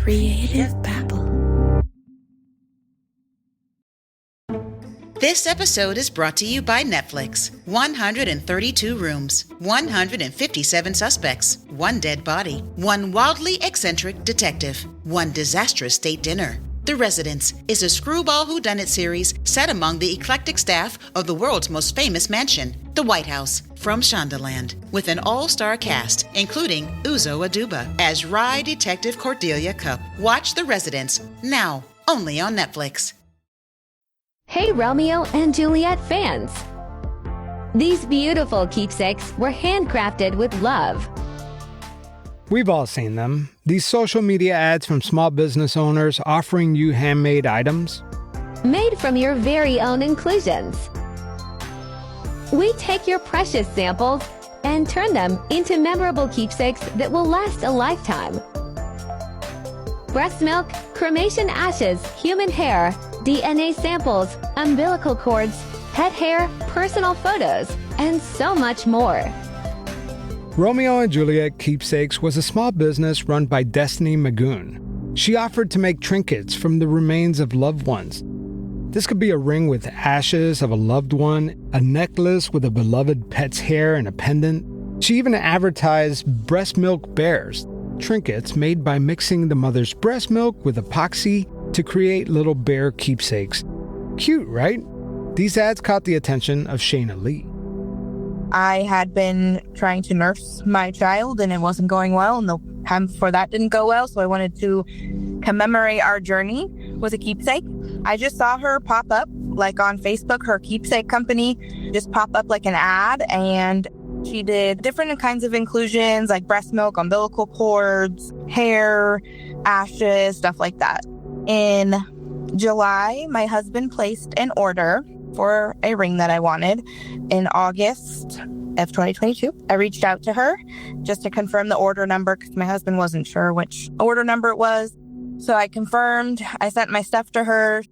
Creative Babble. This episode is brought to you by Netflix. 132 rooms, 157 suspects, one dead body, one wildly eccentric detective, one disastrous date dinner. The Residence is a screwball whodunit series set among the eclectic staff of the world's most famous mansion, the White House, from Shondaland, with an all-star cast, including Uzo Aduba as Rye Detective Cordelia Cup. Watch The Residence, now, only on Netflix. Hey Romeo and Juliet fans! These beautiful keepsakes were handcrafted with love. We've all seen them. These social media ads from small business owners offering you handmade items. Made from your very own inclusions. We take your precious samples and turn them into memorable keepsakes that will last a lifetime. Breast milk, cremation ashes, human hair, DNA samples, umbilical cords, pet hair, personal photos, and so much more. Romeo and Juliet Keepsakes was a small business run by Destiny Magoon. She offered to make trinkets from the remains of loved ones. This could be a ring with ashes of a loved one, a necklace with a beloved pet's hair and a pendant. She even advertised breast milk bears, trinkets made by mixing the mother's breast milk with epoxy to create little bear keepsakes. Cute, right? These ads caught the attention of Cheyna Lee. I had been trying to nurse my child and it wasn't going well, and the time before that didn't go well, so I wanted to commemorate our journey with a keepsake. I just saw her pop up like on Facebook, her keepsake company just pop up like an ad, and she did different kinds of inclusions like breast milk, umbilical cords, hair, ashes, stuff like that. In July, my husband placed an order for a ring that I wanted. In August of 2022, I reached out to her just to confirm the order number because my husband wasn't sure which order number it was. So I confirmed, I sent my stuff to her.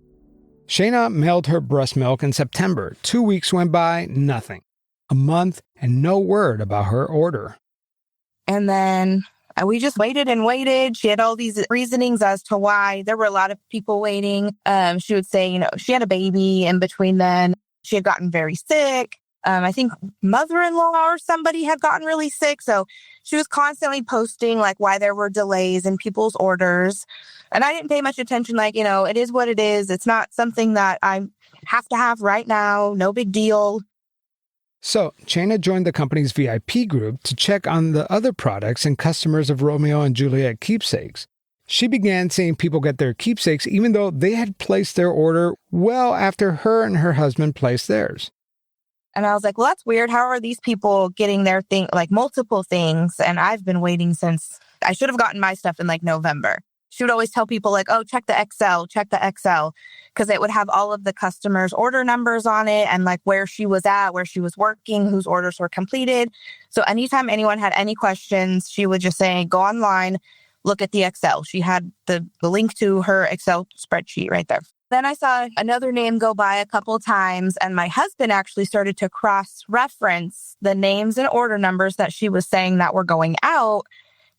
Cheyna mailed her breast milk in September. 2 weeks went by, nothing. A month and no word about her order. And then we just waited and waited. She had all these reasonings as to why. There were a lot of people waiting. She would say, she had a baby in between then. She had gotten very sick. I think mother-in-law or somebody had gotten really sick. So she was constantly posting like why there were delays in people's orders. And I didn't pay much attention. It is what it is. It's not something that I have to have right now. No big deal. So, Cheyna joined the company's VIP group to check on the other products and customers of Romeo and Juliet Keepsakes. She began seeing people get their keepsakes even though they had placed their order well after her and her husband placed theirs. And I was like, well, that's weird. How are these people getting their thing, like multiple things? And I've been waiting since I should have gotten my stuff in like November. She would always tell people like, oh, check the Excel, because it would have all of the customers' order numbers on it and like where she was at, where she was working, whose orders were completed. So anytime anyone had any questions, she would just say, go online, look at the Excel. She had the link to her Excel spreadsheet right there. Then I saw another name go by a couple times, and my husband actually started to cross-reference the names and order numbers that she was saying that were going out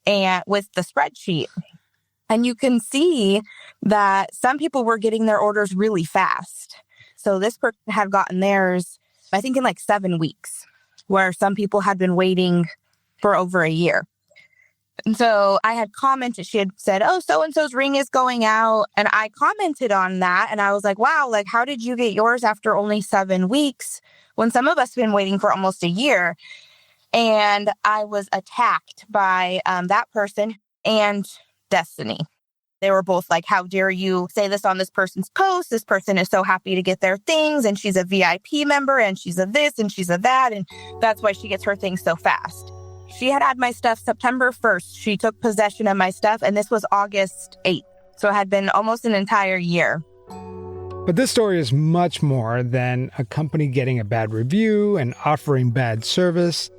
and with the spreadsheet. And you can see that some people were getting their orders really fast. So this person had gotten theirs, I think, in like 7 weeks, where some people had been waiting for over a year. And so I had commented, she had said, oh, so-and-so's ring is going out. And I commented on that. And I was like, wow, like, how did you get yours after only 7 weeks when some of us have been waiting for almost a year? And I was attacked by that person and Destiny. They were both like, how dare you say this on this person's post? This person is so happy to get their things, and she's a VIP member, and she's a this, and she's a that, and that's why she gets her things so fast. She had my stuff September 1st. She took possession of my stuff, and this was August 8th. So it had been almost an entire year. But this story is much more than a company getting a bad review and offering bad service.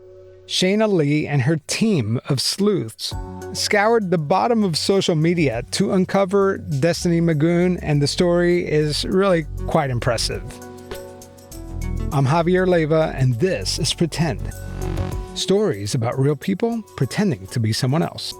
Cheyna Lee and her team of sleuths scoured the bottom of social media to uncover Destiny Magoon, and the story is really quite impressive. I'm Javier Leiva, and this is Pretend. Stories about real people pretending to be someone else.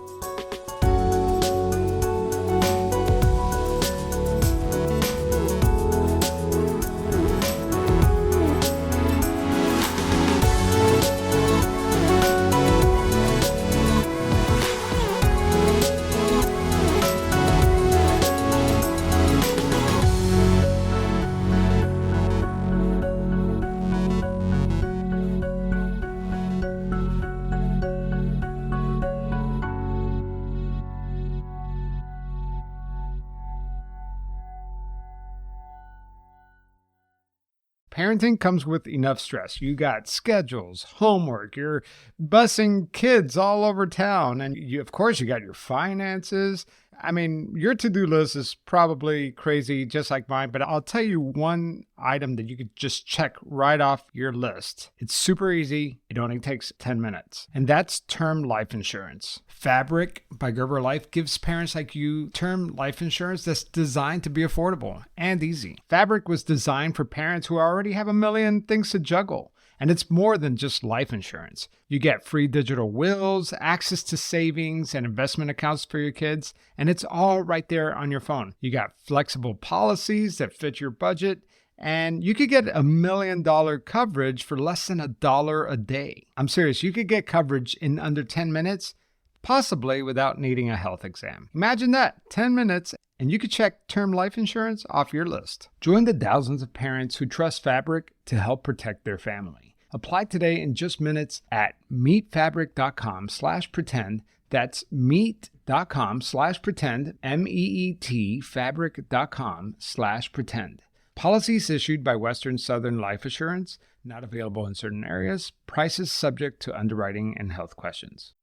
Parenting comes with enough stress. You got schedules, homework, you're busing kids all over town, and of course you got your finances. I mean, your to-do list is probably crazy, just like mine, but I'll tell you one item that you could just check right off your list. It's super easy. It only takes 10 minutes, and that's term life insurance. Fabric by Gerber Life gives parents like you term life insurance that's designed to be affordable and easy. Fabric was designed for parents who already have a million things to juggle. And it's more than just life insurance. You get free digital wills, access to savings and investment accounts for your kids, and it's all right there on your phone. You got flexible policies that fit your budget, and you could get $1 million coverage for less than $1 a day. I'm serious, you could get coverage in under 10 minutes, possibly without needing a health exam. Imagine that, 10 minutes, and you could check term life insurance off your list. Join the thousands of parents who trust Fabric to help protect their family. Apply today in just minutes at meetfabric.com/pretend. That's meet.com/pretend, MEET, fabric.com/pretend. Policies issued by Western Southern Life Assurance, not available in certain areas. Prices subject to underwriting and health questions.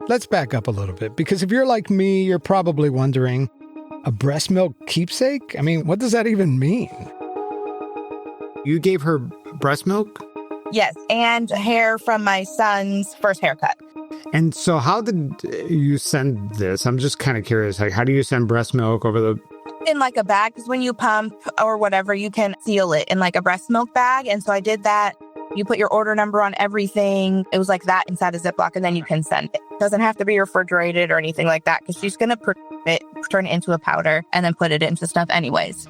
Let's back up a little bit, because if you're like me, you're probably wondering, a breast milk keepsake? I mean, what does that even mean? You gave her breast milk? Yes, and hair from my son's first haircut. And so how did you send this? I'm just kind of curious. Like, how do you send breast milk over the... In like a bag, because when you pump or whatever, you can seal it in like a breast milk bag. And so I did that. You put your order number on everything. It was like that inside a Ziploc, and then you can send it. It doesn't have to be refrigerated or anything like that, because she's going to turn it into a powder and then put it into stuff anyways.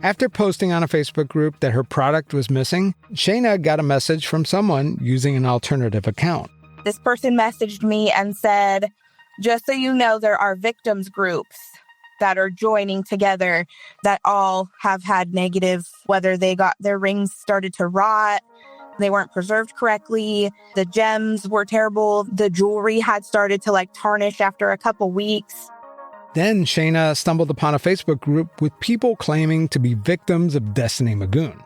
After posting on a Facebook group that her product was missing, Cheyna got a message from someone using an alternative account. This person messaged me and said, just so you know, there are victims groups that are joining together that all have had negative, whether they got their rings started to rot, they weren't preserved correctly, the gems were terrible, the jewelry had started to like tarnish after a couple weeks. Then Cheyna stumbled upon a Facebook group with people claiming to be victims of Destiny Magoon.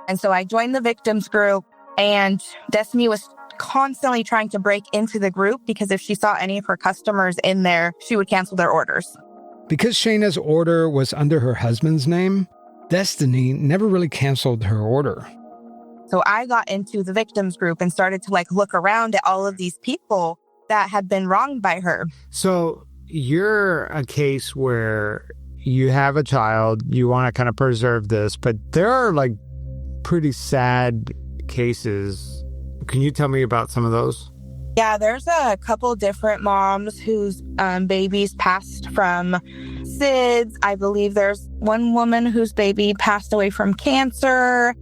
And so I joined the victims group, and Destiny was constantly trying to break into the group because if she saw any of her customers in there, she would cancel their orders. Because Cheyna's order was under her husband's name, Destiny never really canceled her order. So I got into the victims group and started to like look around at all of these people that had been wronged by her. So you're a case where you have a child, you want to kind of preserve this, but there are like pretty sad cases. Can you tell me about some of those? Yeah, there's a couple different moms whose babies passed from SIDS. I believe there's one woman whose baby passed away from cancer.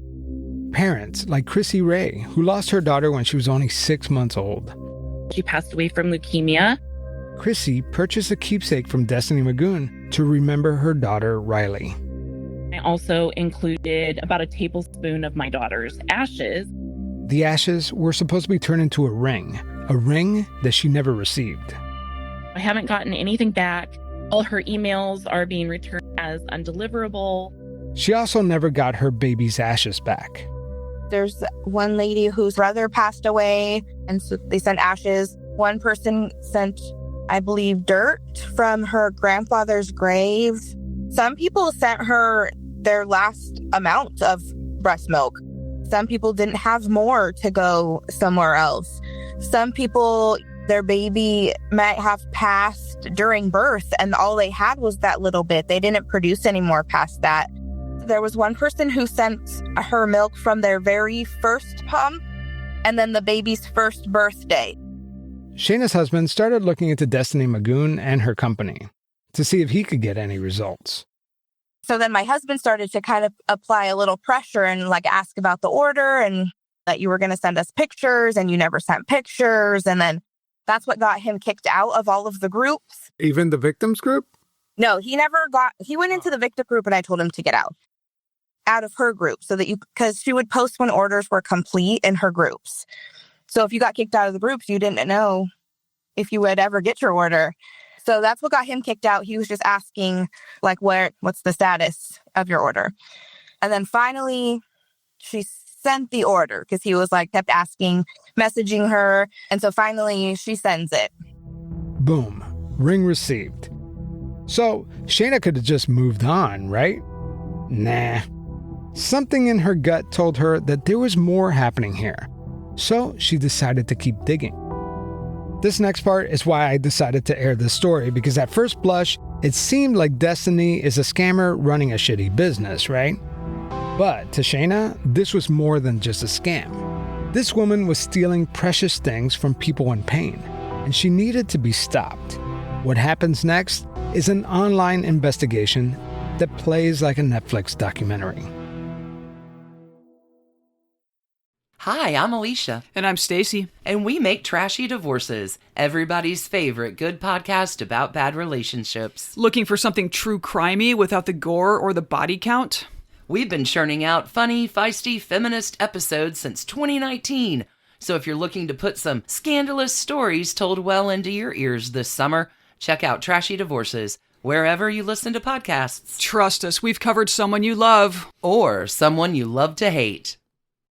Parents like Chrissy Ray, who lost her daughter when she was only 6 months old. She passed away from leukemia. Chrissy purchased a keepsake from Destiny Magoon to remember her daughter, Riley. I also included about a tablespoon of my daughter's ashes. The ashes were supposed to be turned into a ring that she never received. I haven't gotten anything back. All her emails are being returned as undeliverable. She also never got her baby's ashes back. There's one lady whose brother passed away, and so they sent ashes. One person sent, I believe, dirt from her grandfather's grave. Some people sent her their last amount of breast milk. Some people didn't have more to go somewhere else. Some people, their baby might have passed during birth, and all they had was that little bit. They didn't produce any more past that. There was one person who sent her milk from their very first pump and then the baby's first birthday. Cheyna's husband started looking into Destiny Magoon and her company to see if he could get any results. So then my husband started to kind of apply a little pressure and like ask about the order and that you were going to send us pictures and you never sent pictures. And then that's what got him kicked out of all of the groups. Even the victims group? No, he went into the victim group and I told him to get out of her group so that because she would post when orders were complete in her groups. So if you got kicked out of the groups, you didn't know if you would ever get your order. So that's what got him kicked out. He was just asking, like, what's the status of your order? And then finally, she sent the order because he was like, kept asking, messaging her. And so finally, she sends it. Boom. Ring received. So Cheyna could have just moved on, right? Nah. Something in her gut told her that there was more happening here. So she decided to keep digging. This next part is why I decided to air this story, because at first blush, it seemed like Destiny is a scammer running a shitty business, right? But to Cheyna, this was more than just a scam. This woman was stealing precious things from people in pain, and she needed to be stopped. What happens next is an online investigation that plays like a Netflix documentary. Hi, I'm Alicia. And I'm Stacy. And we make Trashy Divorces, everybody's favorite good podcast about bad relationships. Looking for something true crimey without the gore or the body count? We've been churning out funny, feisty, feminist episodes since 2019. So if you're looking to put some scandalous stories told well into your ears this summer, check out Trashy Divorces, wherever you listen to podcasts. Trust us, we've covered someone you love. Or someone you love to hate.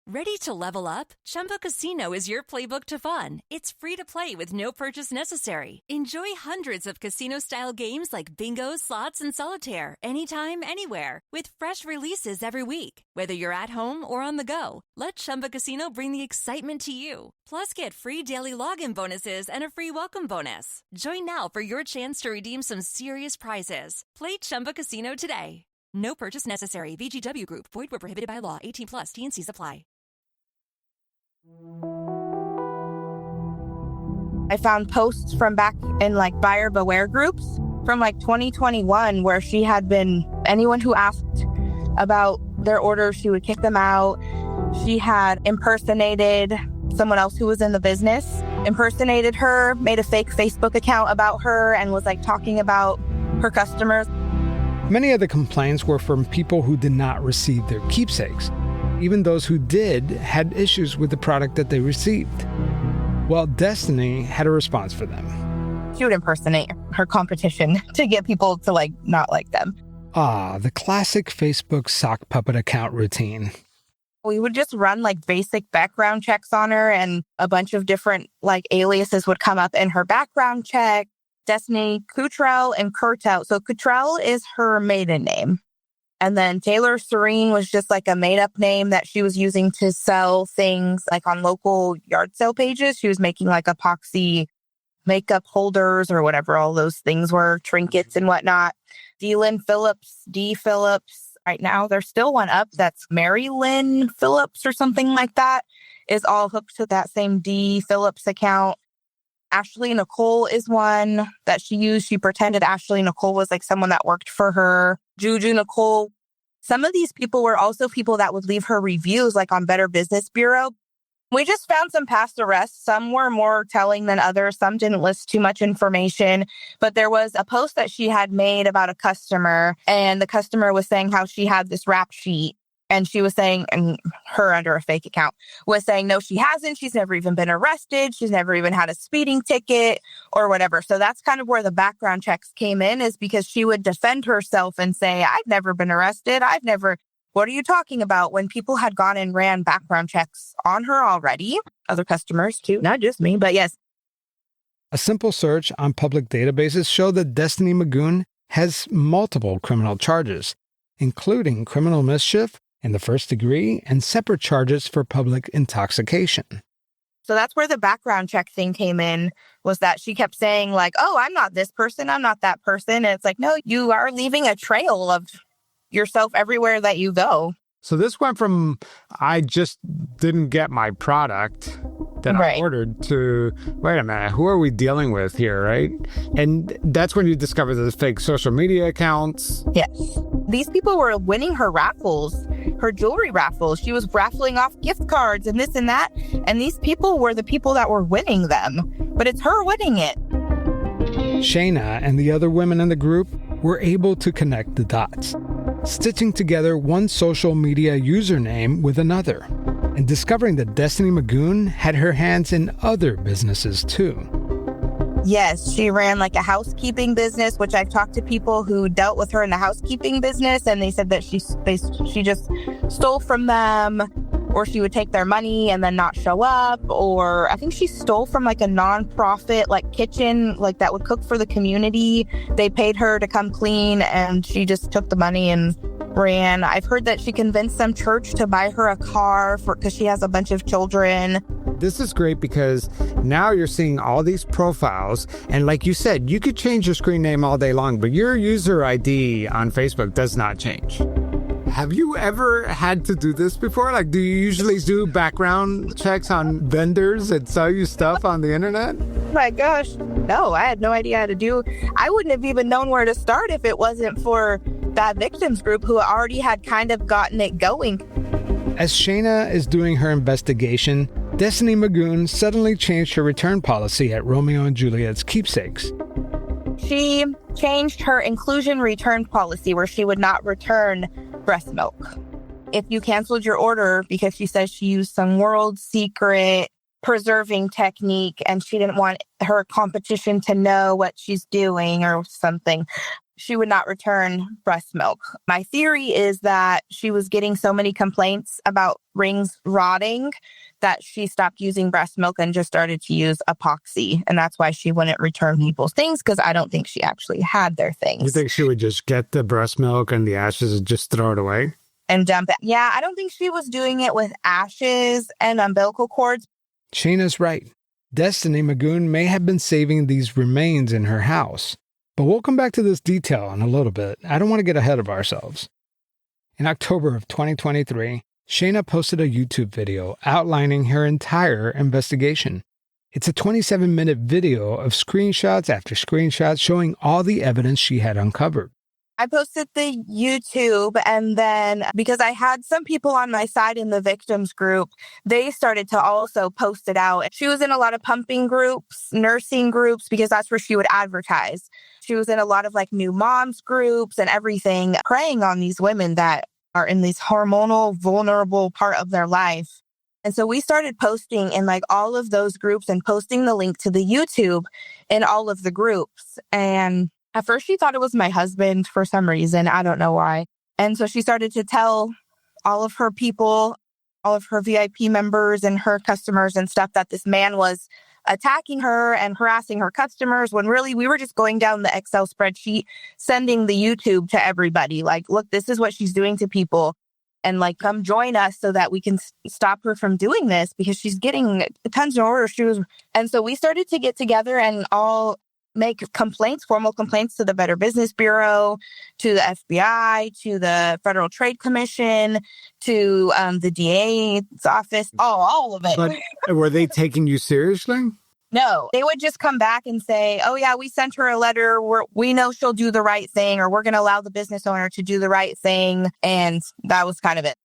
Ready to level up? Chumba Casino is your playbook to fun. It's free to play with no purchase necessary. Enjoy hundreds of casino-style games like bingo, slots, and solitaire anytime, anywhere. With fresh releases every week. Whether you're at home or on the go, let Chumba Casino bring the excitement to you. Plus, get free daily login bonuses and a free welcome bonus. Join now for your chance to redeem some serious prizes. Play Chumba Casino today. No purchase necessary. VGW Group. Void where prohibited by law. 18+. T&Cs apply. I found posts from back in like buyer beware groups from like 2021 where she had been, anyone who asked about their order, she would kick them out. She had impersonated someone else who was in the business, impersonated her, made a fake Facebook account about her, and was like talking about her customers. Many of the complaints were from people who did not receive their keepsakes. Even those who did had issues with the product that they received. Well, Destiny had a response for them. She would impersonate her competition to get people to like not like them. The classic Facebook sock puppet account routine. We would just run like basic background checks on her, and a bunch of different like aliases would come up in her background check. Destiny Cottrell and Kurtel. So Cottrell is her maiden name. And then Taylor Serene was just like a made up name that she was using to sell things like on local yard sale pages. She was making like epoxy makeup holders or whatever all those things were, trinkets and whatnot. D. Phillips. Right now, there's still one up that's Mary Lynn Phillips or something like that, is all hooked to that same D. Phillips account. Ashley Nicole is one that she used. She pretended Ashley Nicole was like someone that worked for her. Juju Nicole. Some of these people were also people that would leave her reviews like on Better Business Bureau. We just found some past arrests. Some were more telling than others. Some didn't list too much information. But there was a post that she had made about a customer, and the customer was saying how she had this rap sheet. And she was saying, and her under a fake account, was saying, no, she hasn't. She's never even been arrested. She's never even had a speeding ticket or whatever. So that's kind of where the background checks came in, is because she would defend herself and say, I've never been arrested. What are you talking about? When people had gone and ran background checks on her already, other customers too, not just me, but yes. A simple search on public databases showed that Destiny Magoon has multiple criminal charges, including criminal mischief in the first degree and separate charges for public intoxication. So that's where the background check thing came in, was that she kept saying like, oh, I'm not this person, I'm not that person. And it's like, no, you are leaving a trail of yourself everywhere that you go. So this went from I just didn't get my product that I ordered to, wait a minute, who are we dealing with here, right? And that's when you discover the fake social media accounts. Yes. These people were winning her raffles, her jewelry raffles. She was raffling off gift cards and this and that. And these people were the people that were winning them. But it's her winning it. Cheyna and the other women in the group were able to connect the dots, stitching together one social media username with another, and discovering that Destiny Magoon had her hands in other businesses too. Yes, she ran like a housekeeping business, which I've talked to people who dealt with her in the housekeeping business, and they said that she just stole from them, or she would take their money and then not show up, or I think she stole from like a nonprofit like kitchen like that would cook for the community. They paid her to come clean, and she just took the money and ran. I've heard that she convinced some church to buy her a car because she has a bunch of children. This is great because now you're seeing all these profiles, and like you said, you could change your screen name all day long, but your user ID on Facebook does not change. Have you ever had to do this before? Like, do you usually do background checks on vendors that sell you stuff on the internet? Oh my gosh, no, I had no idea how to do. I wouldn't have even known where to start if it wasn't for that victims group who already had kind of gotten it going. As Cheyna is doing her investigation, Destiny Magoon suddenly changed her return policy at Romeo and Juliet's Keepsakes. She changed her inclusion return policy where she would not return breast milk. If you canceled your order because she says she used some world secret preserving technique and she didn't want her competition to know what she's doing or something, she would not return breast milk. My theory is that she was getting so many complaints about rings rotting that she stopped using breast milk and just started to use epoxy. And that's why she wouldn't return people's things, because I don't think she actually had their things. You think she would just get the breast milk and the ashes and just throw it away? And dump it. Yeah, I don't think she was doing it with ashes and umbilical cords. Cheyna's right. Destiny Magoon may have been saving these remains in her house. But we'll come back to this detail in a little bit. I don't want to get ahead of ourselves. In October of 2023, Cheyna posted a YouTube video outlining her entire investigation. It's a 27-minute video of screenshots after screenshots showing all the evidence she had uncovered. I posted the YouTube, and then because I had some people on my side in the victims group, they started to also post it out. She was in a lot of pumping groups, nursing groups, because that's where she would advertise. She was in a lot of like new moms groups and everything, preying on these women that are in this hormonal, vulnerable part of their life. And so we started posting in like all of those groups and posting the link to the YouTube in all of the groups. And at first she thought it was my husband for some reason. I don't know why. And so she started to tell all of her people, all of her VIP members and her customers and stuff that this man was attacking her and harassing her customers, when really we were just going down the Excel spreadsheet, sending the YouTube to everybody. Like, look, this is what she's doing to people. And like, come join us so that we can stop her from doing this, because she's getting tons of orders. And so we started to get together and all make complaints, formal complaints to the Better Business Bureau, to the FBI, to the Federal Trade Commission, to the DA's office, all of it. But were they taking you seriously? No, they would just come back and say, oh yeah, we sent her a letter. We know she'll do the right thing, or we're going to allow the business owner to do the right thing. And that was kind of it.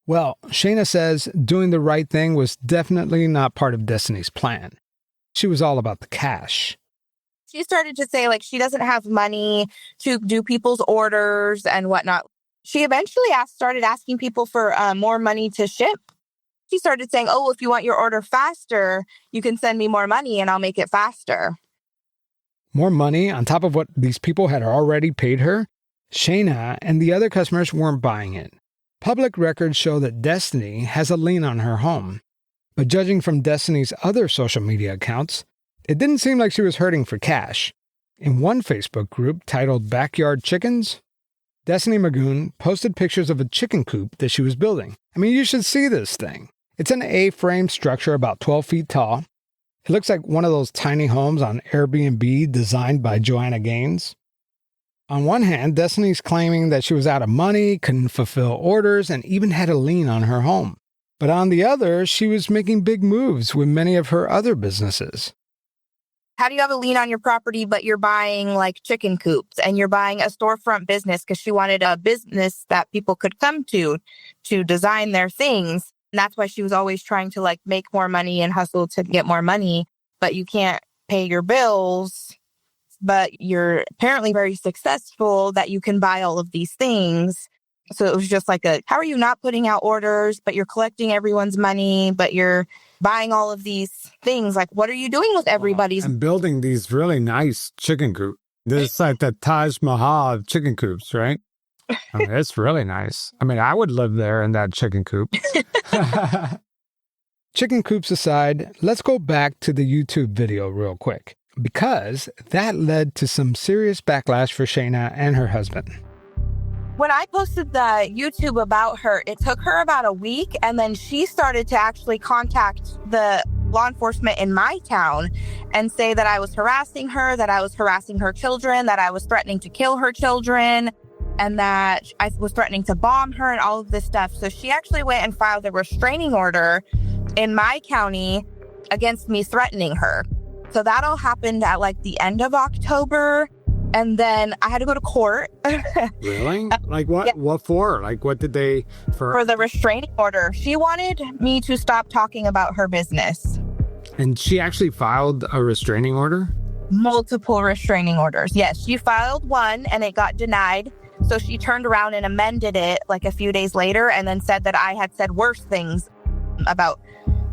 Well, Cheyna says doing the right thing was definitely not part of Destiny's plan. She was all about the cash. She started to say, like, she doesn't have money to do people's orders and whatnot. She eventually started asking people for more money to ship. She started saying, oh, if you want your order faster, you can send me more money and I'll make it faster. More money on top of what these people had already paid her? Cheyna and the other customers weren't buying it. Public records show that Destiny has a lien on her home. But judging from Destiny's other social media accounts, it didn't seem like she was hurting for cash. In one Facebook group titled Backyard Chickens, Destiny Magoon posted pictures of a chicken coop that she was building. I mean, you should see this thing. It's an A-frame structure about 12 feet tall. It looks like one of those tiny homes on Airbnb designed by Joanna Gaines. On one hand, Destiny's claiming that she was out of money, couldn't fulfill orders, and even had a lien on her home. But on the other, she was making big moves with many of her other businesses. How do you have a lien on your property, but you're buying like chicken coops and you're buying a storefront business because she wanted a business that people could come to design their things. And that's why she was always trying to like make more money and hustle to get more money, but you can't pay your bills, but you're apparently very successful that you can buy all of these things. So it was just like how are you not putting out orders, but you're collecting everyone's money, but you're buying all of these things. Like, what are you doing with everybody's? And building these really nice chicken coops. This is like the Taj Mahal of chicken coops, right? I mean, it's really nice. I mean, I would live there in that chicken coop. Chicken coops aside, let's go back to the YouTube video real quick, because that led to some serious backlash for Cheyna and her husband. When I posted the YouTube about her, it took her about a week, and then she started to actually contact the law enforcement in my town and say that I was harassing her, that I was harassing her children, that I was threatening to kill her children, and that I was threatening to bomb her and all of this stuff. So she actually went and filed a restraining order in my county against me threatening her. So that all happened at like the end of October. And then I had to go to court. Really? Like what? Yeah. What for? Like what did they For the restraining order. She wanted me to stop talking about her business. And she actually filed a restraining order? Multiple restraining orders. Yes, she filed one and it got denied. So she turned around and amended it like a few days later and then said that I had said worse things about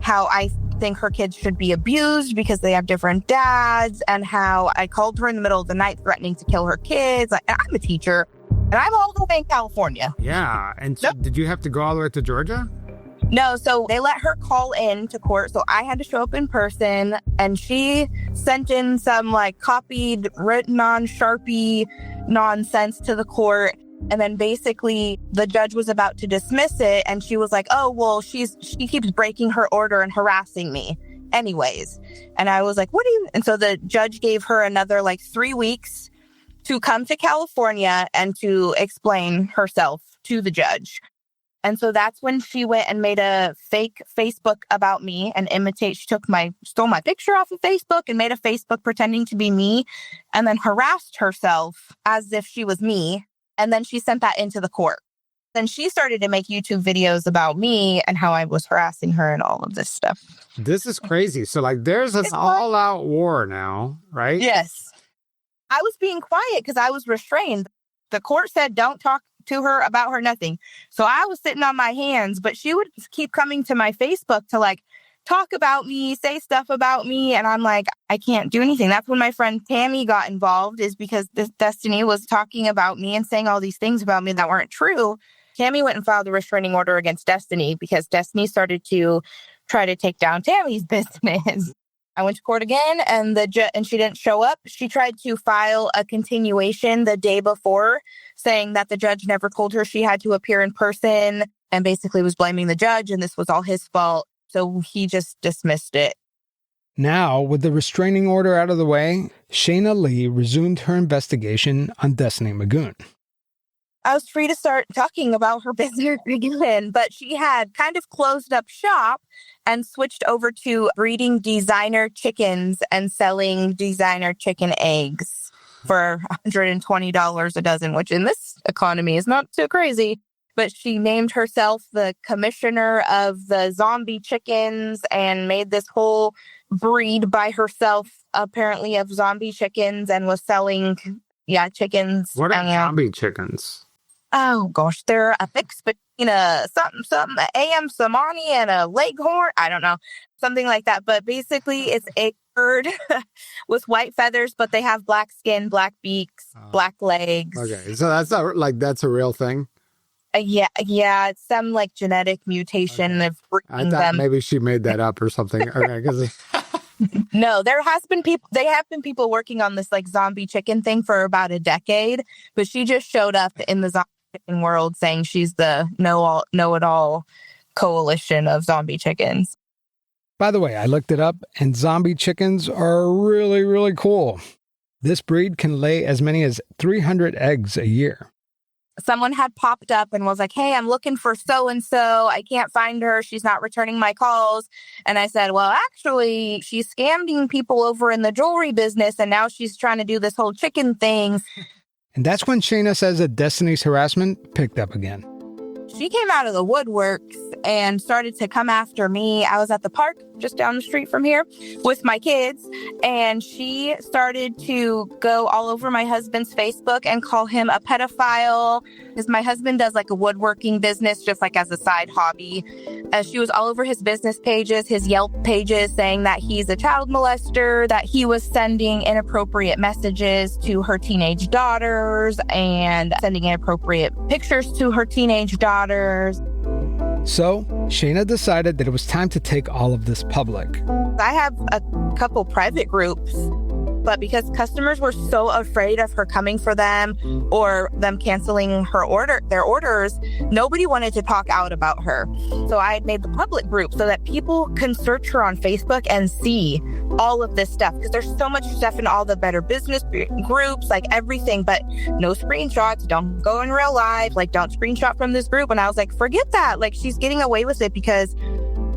how I think her kids should be abused because they have different dads, and how I called her in the middle of the night threatening to kill her kids. Like, I'm a teacher and I'm all the way in California. Yeah. And so did you have to go all the way to Georgia? No, so they let her call in to court. So I had to show up in person, and she sent in some like copied, written on Sharpie nonsense to the court. And then basically the judge was about to dismiss it. And she was like, oh, well, she keeps breaking her order and harassing me anyways. And I was like, what do you? And so the judge gave her another like 3 weeks to come to California and to explain herself to the judge. And so that's when she went and made a fake Facebook about me and she stole my picture off of Facebook and made a Facebook pretending to be me, and then harassed herself as if she was me. And then she sent that into the court. Then she started to make YouTube videos about me and how I was harassing her and all of this stuff. This is crazy. So like there's an all-out war now, right? Yes. I was being quiet because I was restrained. The court said don't talk to her about her, nothing. So I was sitting on my hands, but she would keep coming to my Facebook to like talk about me, say stuff about me. And I'm like, I can't do anything. That's when my friend Tammy got involved, is because this Destiny was talking about me and saying all these things about me that weren't true. Tammy went and filed a restraining order against Destiny because Destiny started to try to take down Tammy's business. I went to court again, and and she didn't show up. She tried to file a continuation the day before, saying that the judge never told her she had to appear in person, and basically was blaming the judge, and this was all his fault. So he just dismissed it. Now, with the restraining order out of the way, Cheyna Lee resumed her investigation on Destiny Magoon. I was free to start talking about her business again, but she had kind of closed up shop and switched over to breeding designer chickens and selling designer chicken eggs for $120 a dozen, which in this economy is not too crazy. But she named herself the commissioner of the zombie chickens and made this whole breed by herself, apparently, of zombie chickens, and was selling, chickens. What are zombie chickens? Oh, gosh, they're a mix between a something, AM Somani and a Leghorn. I don't know, something like that. But basically, it's a bird with white feathers, but they have black skin, black beaks, black legs. Okay, so that's a real thing? Yeah, it's some like genetic mutation of breeding them. I thought maybe she made that up or something. Okay, No, they have been people working on this like zombie chicken thing for about a decade, but she just showed up in the zombie chicken world saying she's the know-it-all coalition of zombie chickens. By the way, I looked it up, and zombie chickens are really, really cool. This breed can lay as many as 300 eggs a year. Someone had popped up and was like, hey, I'm looking for so-and-so. I can't find her. She's not returning my calls. And I said, well, actually, she's scamming people over in the jewelry business, and now she's trying to do this whole chicken thing. And that's when Cheyna says that Destiny's harassment picked up again. She came out of the woodworks and started to come after me. I was at the park just down the street from here with my kids. And she started to go all over my husband's Facebook and call him a pedophile, because my husband does like a woodworking business just like as a side hobby. She was all over his business pages, his Yelp pages, saying that he's a child molester, that he was sending inappropriate messages to her teenage daughters and sending inappropriate pictures to her teenage daughters. So, Cheyna decided that it was time to take all of this public. I have a couple private groups, but because customers were so afraid of her coming for them or them canceling their orders, nobody wanted to talk out about her. So I had made the public group so that people can search her on Facebook and see all of this stuff, because there's so much stuff in all the Better Business groups, like everything, but no screenshots. Don't go in real life. Like, don't screenshot from this group. And I was like, forget that. Like, she's getting away with it because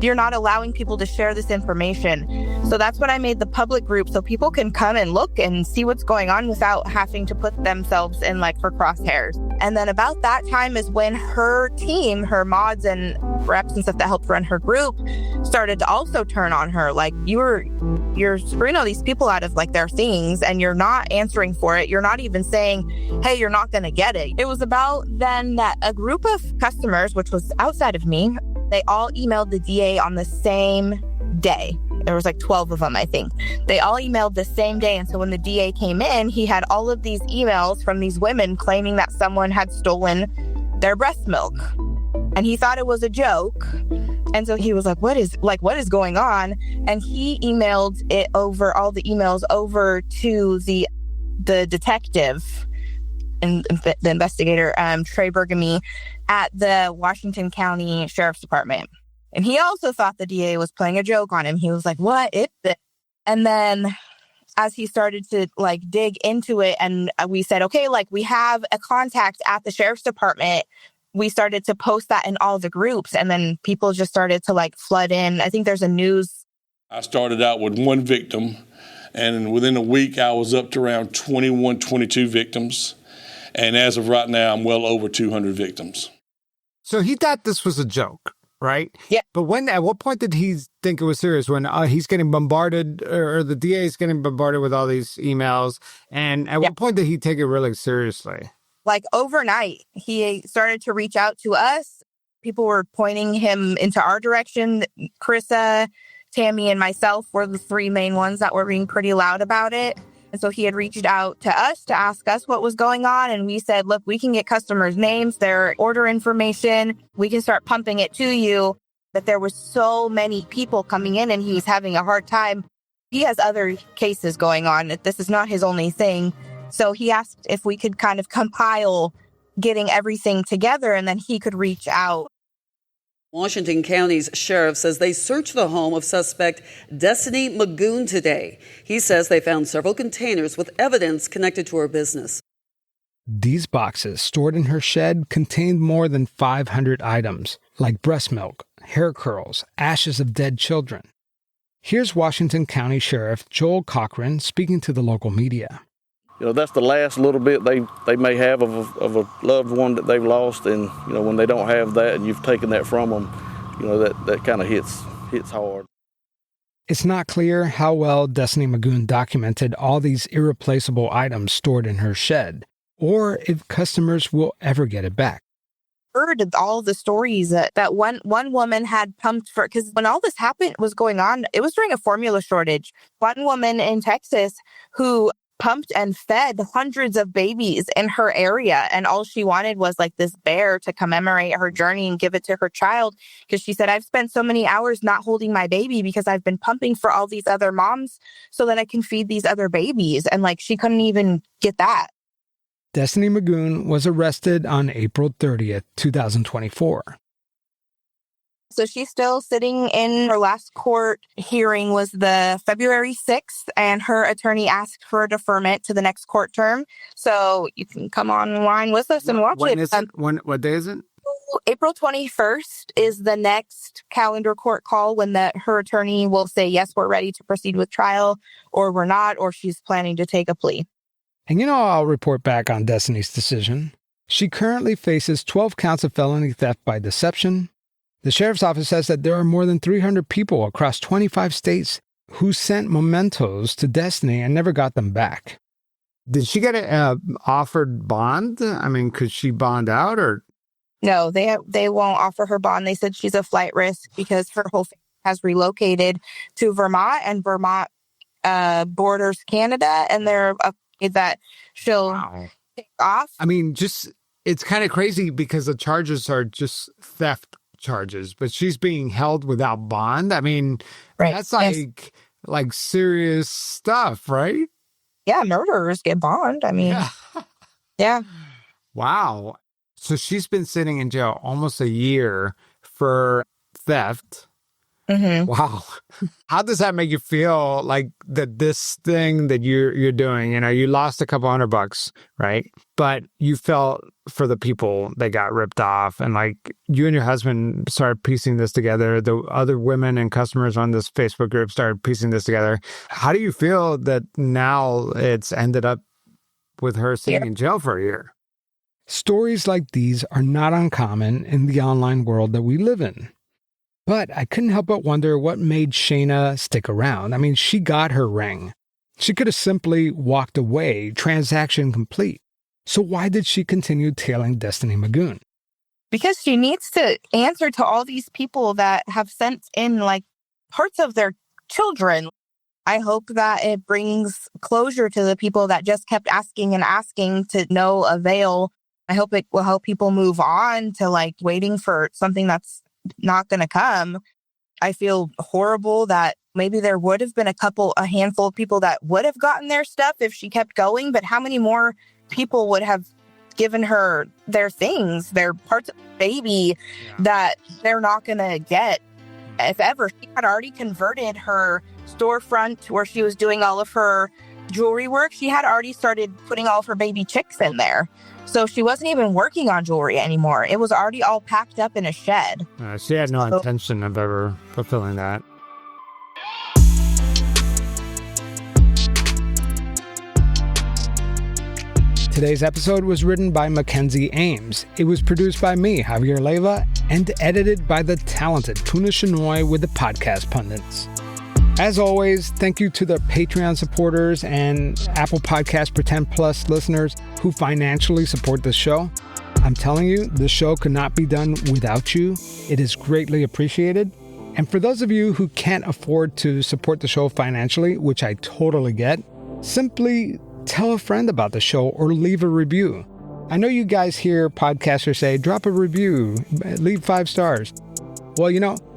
you're not allowing people to share this information. So that's when I made the public group, so people can come and look and see what's going on without having to put themselves in like her crosshairs. And then about that time is when her team, her mods and reps and stuff that helped run her group, started to also turn on her. Like, you're screwing all these people out of like their things and you're not answering for it. You're not even saying, hey, you're not going to get it. It was about then that a group of customers, which was outside of me, they all emailed the DA on the same day. There was like 12 of them, I think. They all emailed the same day. And so when the DA came in, he had all of these emails from these women claiming that someone had stolen their breast milk. And he thought it was a joke. And so he was like, what is going on? And he emailed all the emails over to the detective and the investigator, Trey Bergamy, at the Washington County Sheriff's Department. And he also thought the DA was playing a joke on him. He was like, what is it? And then as he started to like dig into it, and we said, okay, like we have a contact at the Sheriff's Department, we started to post that in all the groups. And then people just started to like flood in. I think there's a news. I started out with one victim, and within a week I was up to around 21, 22 victims. And as of right now, I'm well over 200 victims. So he thought this was a joke, right? Yeah. But at what point did he think it was serious? When he's getting bombarded, or the DA is getting bombarded with all these emails? And at what point did he take it really seriously? Like overnight, he started to reach out to us. People were pointing him into our direction. Carissa, Tammy, and myself were the three main ones that were being pretty loud about it. And so he had reached out to us to ask us what was going on. And we said, look, we can get customers' names, their order information. We can start pumping it to you. But there was so many people coming in and he's having a hard time. He has other cases going on. This is not his only thing. So he asked if we could kind of compile getting everything together and then he could reach out. Washington County's sheriff says they searched the home of suspect Destiny Magoon today. He says they found several containers with evidence connected to her business. These boxes stored in her shed contained more than 500 items, like breast milk, hair curls, ashes of dead children. Here's Washington County Sheriff Joel Cochran speaking to the local media. You know, that's the last little bit they may have of a loved one that they've lost. And, you know, when they don't have that and you've taken that from them, you know, that kind of hits hard. It's not clear how well Destiny Magoon documented all these irreplaceable items stored in her shed, or if customers will ever get it back. Heard all the stories that one woman had pumped for, because when all this was going on, it was during a formula shortage. One woman in Texas who pumped and fed hundreds of babies in her area. And all she wanted was like this bear to commemorate her journey and give it to her child. Because she said, I've spent so many hours not holding my baby because I've been pumping for all these other moms so that I can feed these other babies. And like, she couldn't even get that. Destiny Magoon was arrested on April 30th, 2024. So she's still sitting in her last court hearing was the February 6th, and her attorney asked for a deferment to the next court term. So you can come online with us and watch it. What day is it? April 21st is the next calendar court call when her attorney will say, yes, we're ready to proceed with trial, or we're not, or she's planning to take a plea. And I'll report back on Destiny's decision. She currently faces 12 counts of felony theft by deception, The sheriff's office says that there are more than 300 people across 25 states who sent mementos to Destiny and never got them back. Did she get an offered bond? I mean, could she bond out or? No, they won't offer her bond. They said she's a flight risk because her whole family has relocated to Vermont, and Vermont borders Canada, and they're afraid that she'll take off. I mean, it's kind of crazy because the charges are just theft charges, but she's being held without bond. I mean, that's like serious stuff, right? Yeah, murderers get bond. I mean, yeah. Wow. So she's been sitting in jail almost a year for theft. Mm-hmm. Wow. How does that make you feel, like that this thing that you're doing, you lost a couple $100, right? But you felt for the people that got ripped off, and like you and your husband started piecing this together. The other women and customers on this Facebook group started piecing this together. How do you feel that now it's ended up with her sitting in jail for a year? Stories like these are not uncommon in the online world that we live in. But I couldn't help but wonder what made Cheyna stick around. I mean, she got her ring. She could have simply walked away, transaction complete. So why did she continue tailing Destiny Magoon? Because she needs to answer to all these people that have sent in like parts of their children. I hope that it brings closure to the people that just kept asking and asking to no avail. I hope it will help people move on to like waiting for something that's not going to come. I feel horrible that maybe there would have been a handful of people that would have gotten their stuff if she kept going, but how many more people would have given her their things, their parts of the baby that they're not going to get, if ever? She had already converted her storefront where she was doing all of her jewelry work. She had already started putting all of her baby chicks in there. So she wasn't even working on jewelry anymore. It was already all packed up in a shed. She had no intention of ever fulfilling that. Today's episode was written by Mackenzie Ames. It was produced by me, Javier Leyva, and edited by the talented Puna Shinoy with the podcast pundits. As always, thank you to the Patreon supporters and Apple Podcast Pretend Plus listeners who financially support this show. I'm telling you, this show could not be done without you. It is greatly appreciated. And for those of you who can't afford to support the show financially, which I totally get, simply tell a friend about the show or leave a review. I know you guys hear podcasters say, drop a review, leave 5 stars. Well,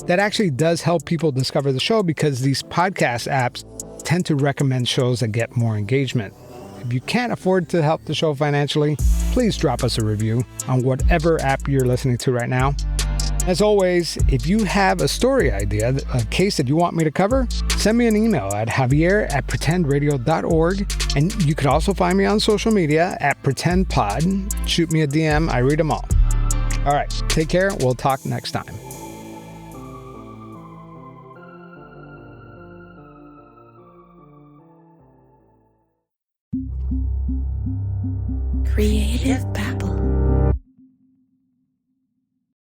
that actually does help people discover the show because these podcast apps tend to recommend shows that get more engagement. If you can't afford to help the show financially, please drop us a review on whatever app you're listening to right now. As always, if you have a story idea, a case that you want me to cover, send me an email at javier@pretendradio.org. And you could also find me on social media at pretendpod. Shoot me a DM. I read them all. All right. Take care. We'll talk next time. Created by